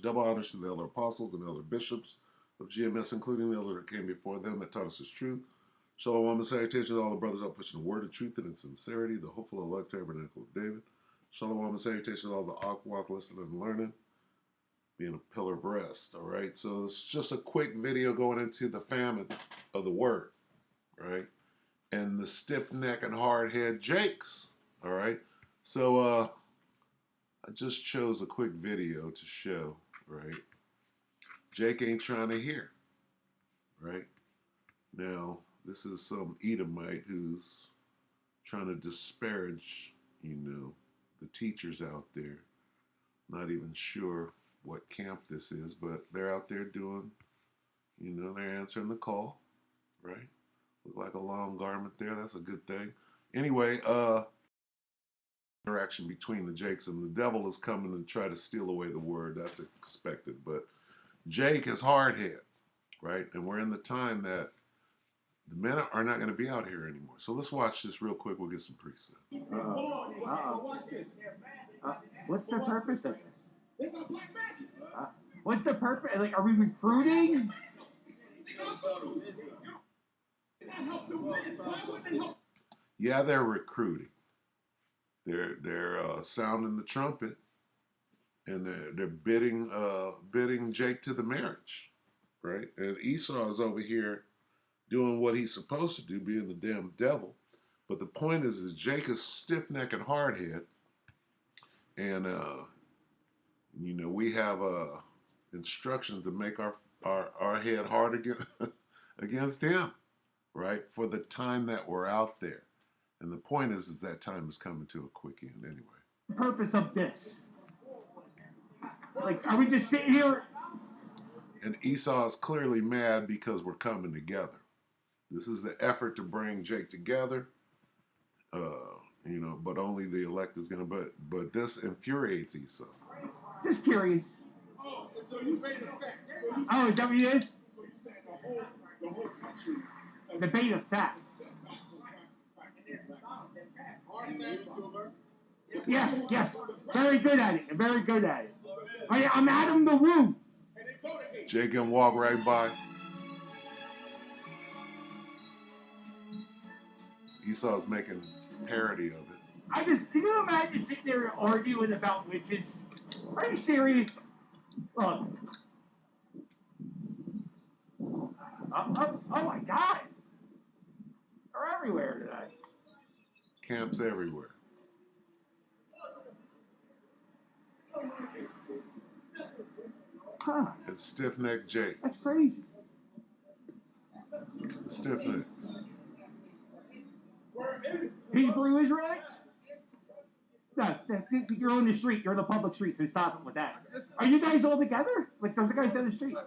Double honors to the elder apostles and elder bishops of GMS, including the elder that came before them, that taught us his truth. Shalom and salutations to all the brothers out pushing the word of truth and in sincerity, the hopeful elect tabernacle of David. Shalom and salutations to all the Akwak listening and learning, being a pillar of rest. All right, so it's just a quick video going into the famine of the word, right? And the stiff neck and hard head Jakes. All right, so I just chose a quick video to show, right? Jake ain't trying to hear, right? Now, this is some Edomite who's trying to disparage, the teachers out there. Not even sure what camp this is, but they're out there doing, they're answering the call, right? Look like a long garment there. That's a good thing. Anyway, interaction between the Jakes, and the devil is coming to try to steal away the word. That's expected. But Jake is hard head, right? And we're in the time that the men are not going to be out here anymore. So let's watch this real quick. We'll get some precepts. What's the purpose of this? What's the purpose? Like, are we recruiting? Yeah, they're recruiting. They're sounding the trumpet, and they're bidding Jake to the marriage, right? And Esau is over here doing what he's supposed to do, being the damn devil. But the point is Jake is stiff-necked and hard-head, and we have instructions to make our head hard against him, right? For the time that we're out there. And the point is that time is coming to a quick end anyway. The purpose of this? Like, are we just sitting here? And Esau is clearly mad because we're coming together. This is the effort to bring Jake together, but only the elect is going to, but this infuriates Esau. Just curious. Oh, is that what it is? So you said the whole country. Debate of facts. Yes. Very good at it. Very good at it. I'm Adam the Woo. Jake can walk right by. Esau's making parody of it. Can you imagine sitting there arguing about witches? Are you serious? Look. Oh my God. They're everywhere today. Camps everywhere. Huh. It's stiff-necked Jake. That's crazy. Stiff-necks. Hebrew Israelites? No, you're on the street. You're on the public street, so stop it with that. Are you guys all together? Like, there's the guys down the street.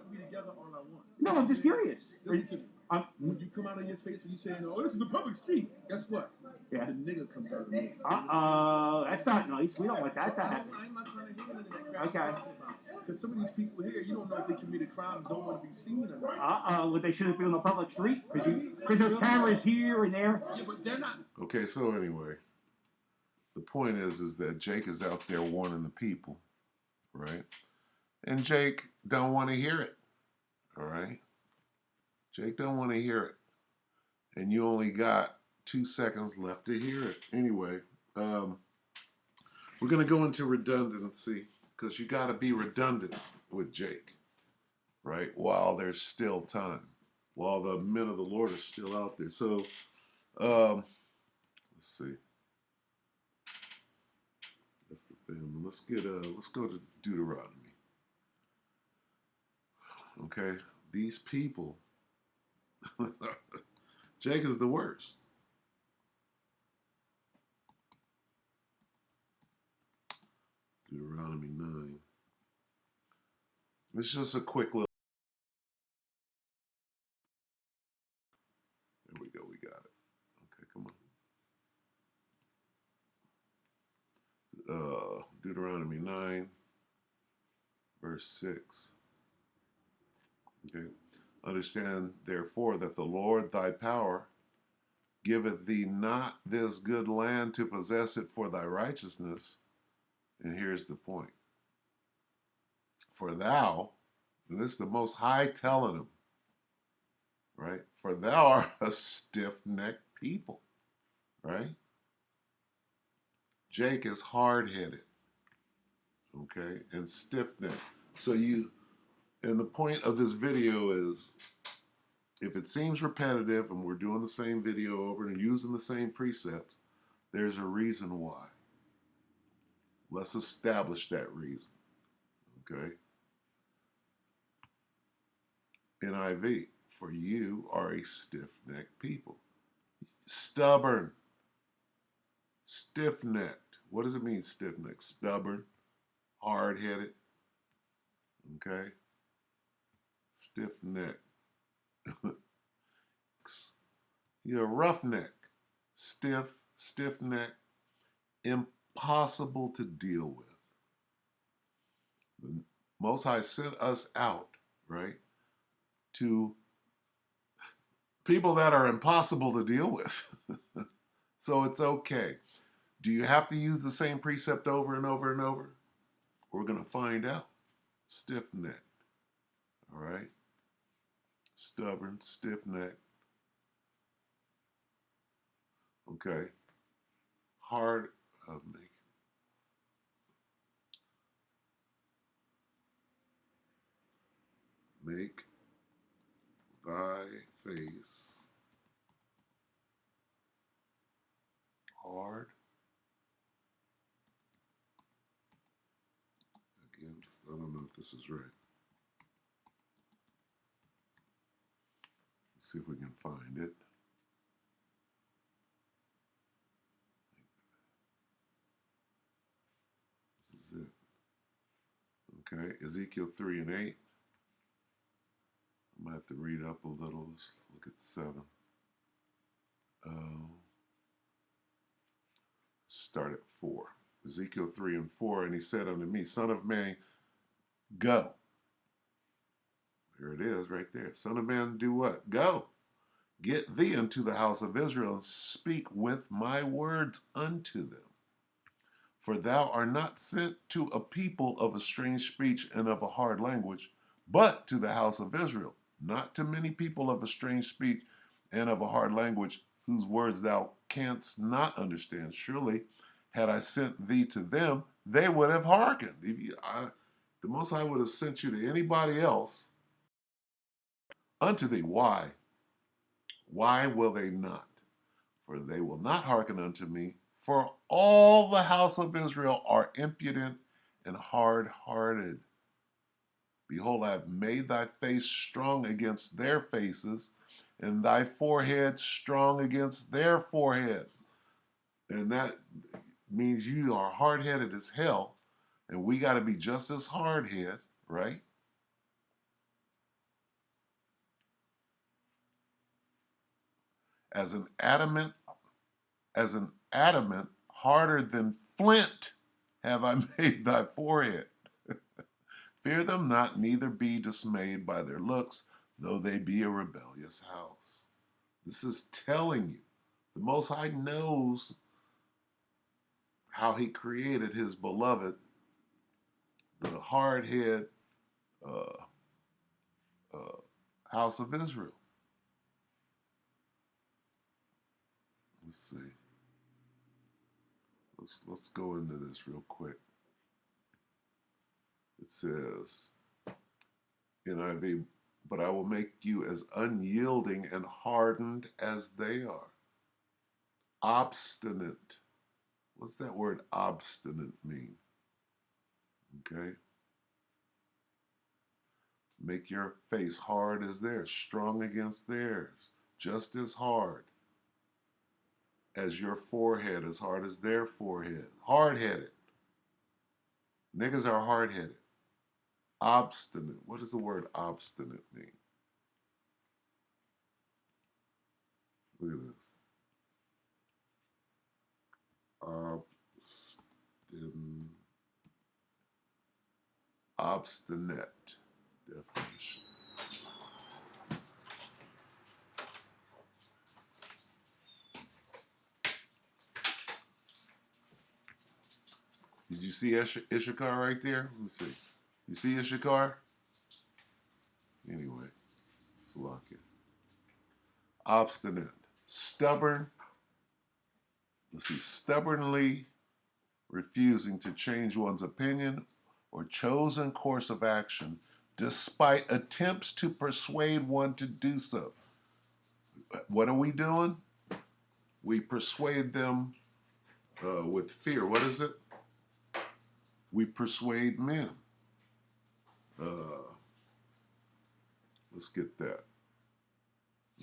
No, I'm just curious. When you come out of your face and you say, "Oh, this is the public street," guess what? Yeah. The nigga comes out of me. That's not nice. We don't want that to happen. I'm not trying to hear anything like that. Okay. Because some of these people here, you don't know if they committed crime and don't want to be seen or not. Well, they shouldn't be on the public street because there's cameras here and there. Yeah, but they're not. Okay, so anyway, the point is that Jake is out there warning the people, right? And Jake don't want to hear it, all right? Jake don't want to hear it. And you only got 2 seconds left to hear it. Anyway, we're going to go into redundancy because you got to be redundant with Jake, right? While there's still time, while the men of the Lord are still out there. So, let's see. That's the family. Let's go to Deuteronomy. Okay, these people. Jake is the worst. Deuteronomy 9. It's just a quick little. There we go. We got it. Okay, come on. Deuteronomy 9, verse 6. Okay. Understand, therefore, that the Lord thy power giveth thee not this good land to possess it for thy righteousness. And here's the point. For thou, and this is the Most High telling him, right? For thou art a stiff-necked people, right? Jake is hard-headed, okay, and stiff-necked. So and the point of this video is, if it seems repetitive and we're doing the same video over and using the same precepts, there's a reason why. Let's establish that reason, okay? NIV, for you are a stiff-necked people. Stubborn, stiff-necked. What does it mean, stiff-necked? Stubborn, hard-headed, okay? Stiff-necked. You're a roughneck, stiff-necked, impossible to deal with. The Most High sent us out, right, to people that are impossible to deal with. So it's okay. Do you have to use the same precept over and over and over? We're going to find out. Stiff-necked, all right? Stubborn, stiff-necked. Okay. Hard, make thy face hard against, I don't know if this is right. Let's see if we can find it. This is it. Okay, Ezekiel 3 and 8. I might have to read up a little. Let's look at 7. Start at 4. Ezekiel 3 and 4, and he said unto me, Son of man, go. There it is right there. Son of man, do what? Go. Get thee unto the house of Israel, and speak with my words unto them. For thou art not sent to a people of a strange speech and of a hard language, but to the house of Israel, not to many people of a strange speech and of a hard language, whose words thou canst not understand. Surely, had I sent thee to them, they would have hearkened. The Most High would have sent you to anybody else unto thee. Why? Why will they not? For they will not hearken unto me, for all the house of Israel are impudent and hard-hearted. Behold, I have made thy face strong against their faces, and thy forehead strong against their foreheads. And that means you are hard-headed as hell, and we got to be just as hard-headed, right? As an adamant, harder than flint have I made thy forehead. Fear them not, neither be dismayed by their looks, though they be a rebellious house. This is telling you, the Most High knows how he created his beloved, the hard-headed house of Israel. Let's see. Let's go into this real quick. It says, NIV, but I will make you as unyielding and hardened as they are. Obstinate. What's that word obstinate mean? Okay. Make your face hard as theirs, strong against theirs, just as hard as your forehead, as hard as their forehead. Hard-headed. Niggas are hard-headed. Obstinate. What does the word obstinate mean? Look at this. Obstinate definition. Did you see Issachar right there? Let me see. You see Ishakar? Anyway, Slovakia. Obstinate. Stubborn. Let's see. Stubbornly refusing to change one's opinion or chosen course of action despite attempts to persuade one to do so. What are we doing? We persuade them with fear. What is it? We persuade men. Let's get that.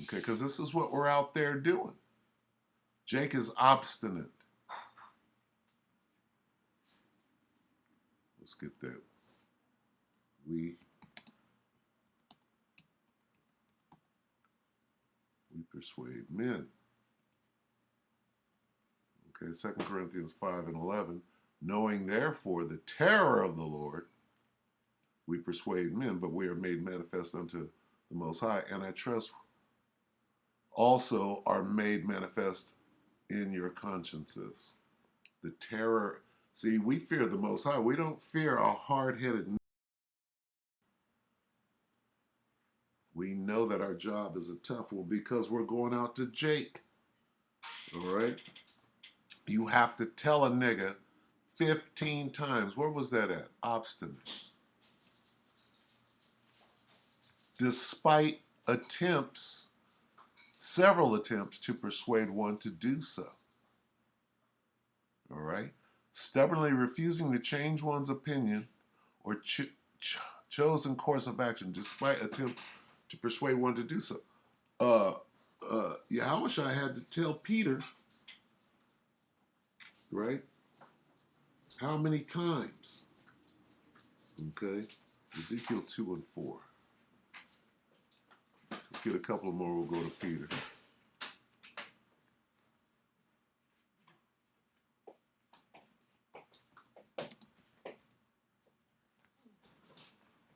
Okay, because this is what we're out there doing. Jake is obstinate. Let's get that. We persuade men. Okay, 2 Corinthians 5 and 11. Knowing therefore the terror of the Lord, we persuade men, but we are made manifest unto the Most High. And I trust also are made manifest in your consciences. The terror. See, we fear the Most High. We don't fear a hard-headed. We know that our job is a tough one because we're going out to Jake. All right? You have to tell a nigga 15 times. Where was that at? Obstinate. Despite attempts, several attempts to persuade one to do so. All right? Stubbornly refusing to change one's opinion or chosen course of action despite attempt to persuade one to do so. Yahushua had to tell Peter, right? How many times? Okay? Ezekiel 2 and 4. Let's get a couple more, we'll go to Peter.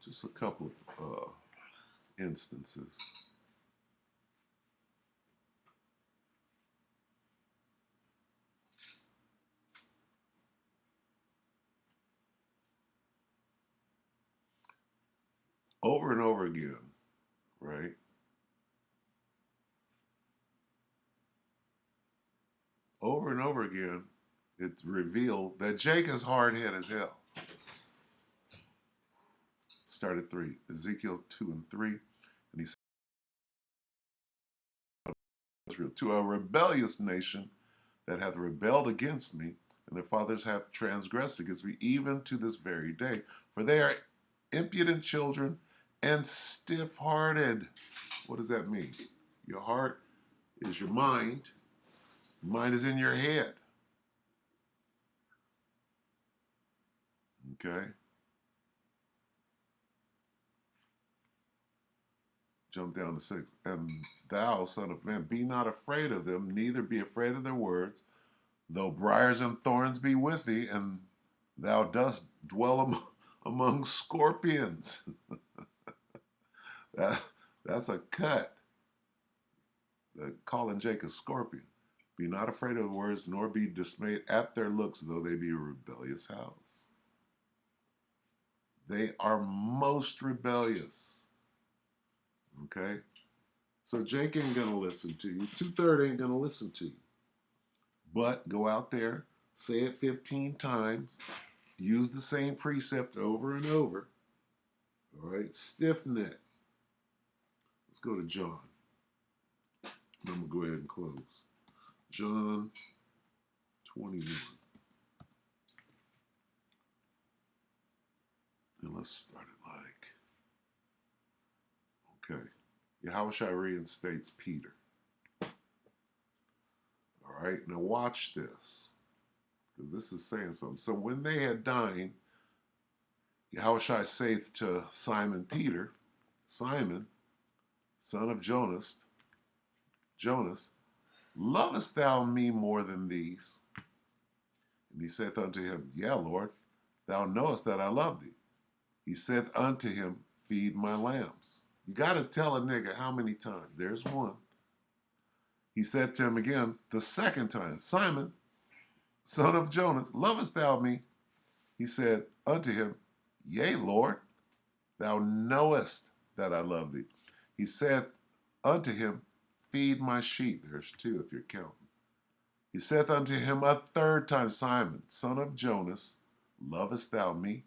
Just a couple of instances. Over and over again, right? Over and over again, it's revealed that Jake is hard-headed as hell. Start at 3. Ezekiel 2 and 3. And he said, to a rebellious nation that hath rebelled against me, and their fathers have transgressed against me, even to this very day. For they are impudent children and stiff-hearted. What does that mean? Your heart is your mind. Mind is in your head. Okay? Jump down to 6. And thou, son of man, be not afraid of them, neither be afraid of their words, though briars and thorns be with thee, and thou dost dwell among scorpions. That's a cut. Calling Jake a scorpion. Be not afraid of the words, nor be dismayed at their looks, though they be a rebellious house. They are most rebellious. Okay? So Jake ain't going to listen to you. 2/3 ain't going to listen to you. But go out there, say it 15 times, use the same precept over and over. All right? Stiff neck. Let's go to John. I'm going to go ahead and close. John 21. And let's start it like, okay. Yahushua reinstates Peter. All right, now watch this, because this is saying something. So when they had dined, Yahushua saith to Simon Peter, Simon, son of Jonas, lovest thou me more than these? And he saith unto him, Yea, Lord, thou knowest that I love thee. He saith unto him, feed my lambs. You got to tell a nigga how many times. There's one. He said to him again the second time, Simon, son of Jonas, lovest thou me? He said unto him, Yea, Lord, thou knowest that I love thee. He said unto him, feed my sheep. There's two if you're counting. He saith unto him a third time, Simon, son of Jonas, lovest thou me?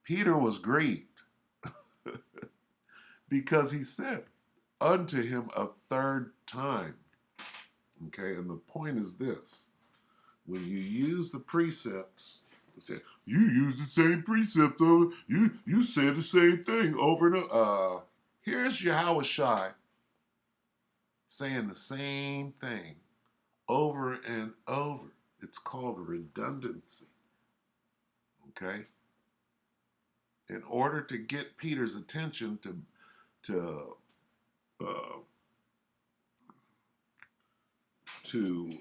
Peter was grieved because he said unto him a third time. Okay, and the point is this. When you use the precepts, you say, you use the same precept over, you say the same thing over and over. Here's Yahweh Shai saying the same thing over and over. It's called redundancy. Okay? In order to get Peter's attention uh, to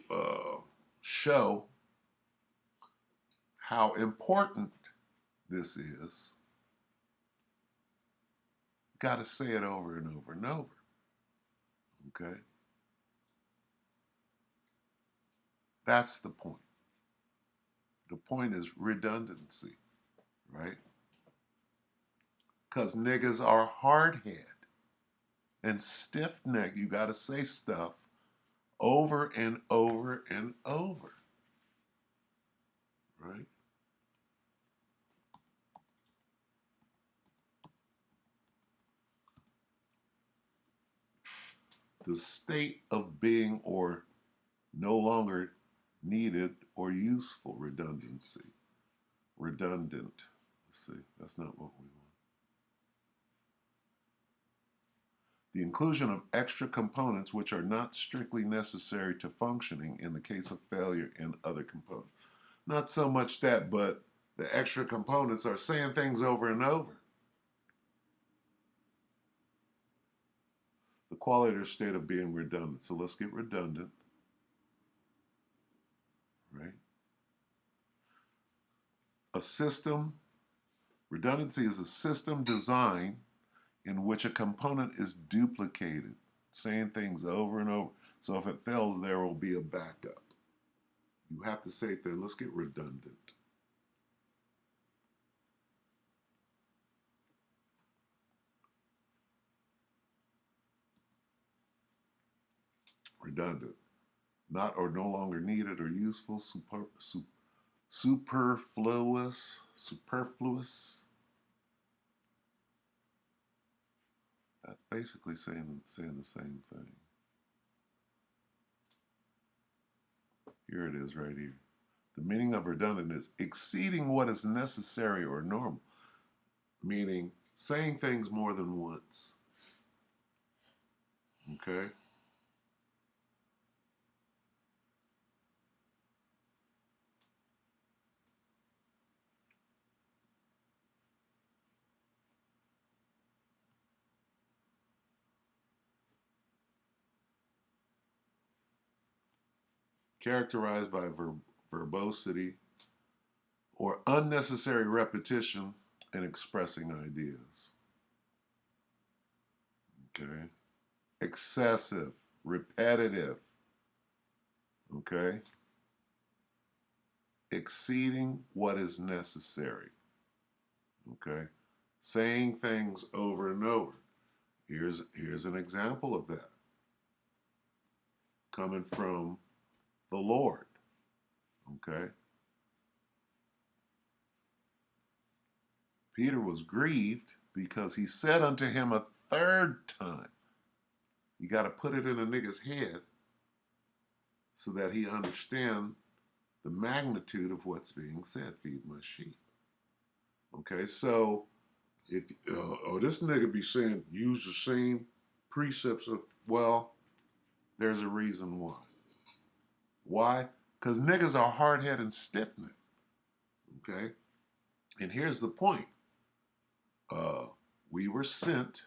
show how important this is, got to say it over and over and over. Okay? That's the point. The point is redundancy, right? Because niggas are hardhead and stiff-necked. You got to say stuff over and over and over, right? The state of being or no longer needed or useful, redundancy. Redundant. Let's see, that's not what we want. The inclusion of extra components which are not strictly necessary to functioning in the case of failure in other components. Not so much that, but the extra components are saying things over and over. The quality or state of being redundant. So let's get redundant, right? A system, redundancy is a system design in which a component is duplicated, saying things over and over. So if it fails, there will be a backup. You have to say things, let's get redundant. Redundant. Not or no longer needed or useful, superfluous. That's basically saying the same thing. Here it is right here. The meaning of redundant is exceeding what is necessary or normal, meaning saying things more than once. Okay? Characterized by verbosity or unnecessary repetition in expressing ideas. Okay? Excessive, repetitive. Okay? Exceeding what is necessary. Okay? Saying things over and over. Here's an example of that. Coming from the Lord. Okay? Peter was grieved because he said unto him a third time. You got to put it in a nigga's head so that he understand the magnitude of what's being said. Feed my sheep. Okay, so if this nigga be saying use the same precepts of, well, there's a reason why. Why? Because niggas are hard-headed and stiff-necked. Okay, and here's the point. We were sent,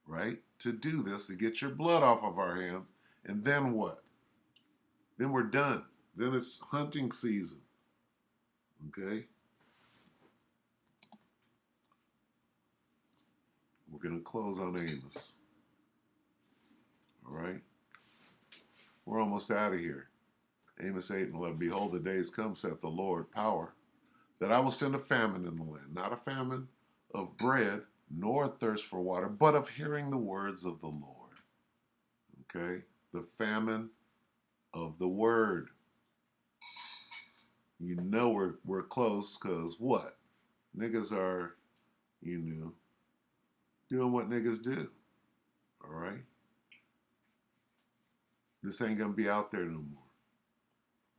right, to do this, to get your blood off of our hands, and then what? Then we're done. Then it's hunting season. Okay? We're going to close on Amos. All right? We're almost out of here. Amos 8 and 11. Behold, the days come, saith the Lord, power, that I will send a famine in the land. Not a famine of bread, nor thirst for water, but of hearing the words of the Lord. Okay? The famine of the word. You know we're close because what? Niggas are, doing what niggas do. All right? This ain't going to be out there no more.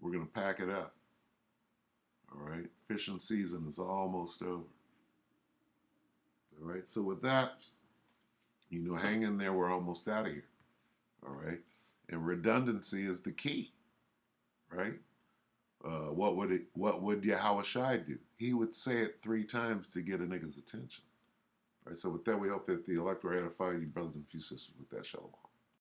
We're going to pack it up. All right? Fishing season is almost over. All right? So with that, hang in there. We're almost out of here. All right? And redundancy is the key. Right? What would Yahushua do? He would say it 3 times to get a nigga's attention. All right? So with that, we hope that the elect were edifying you, brothers and few sisters, with that. Shalom.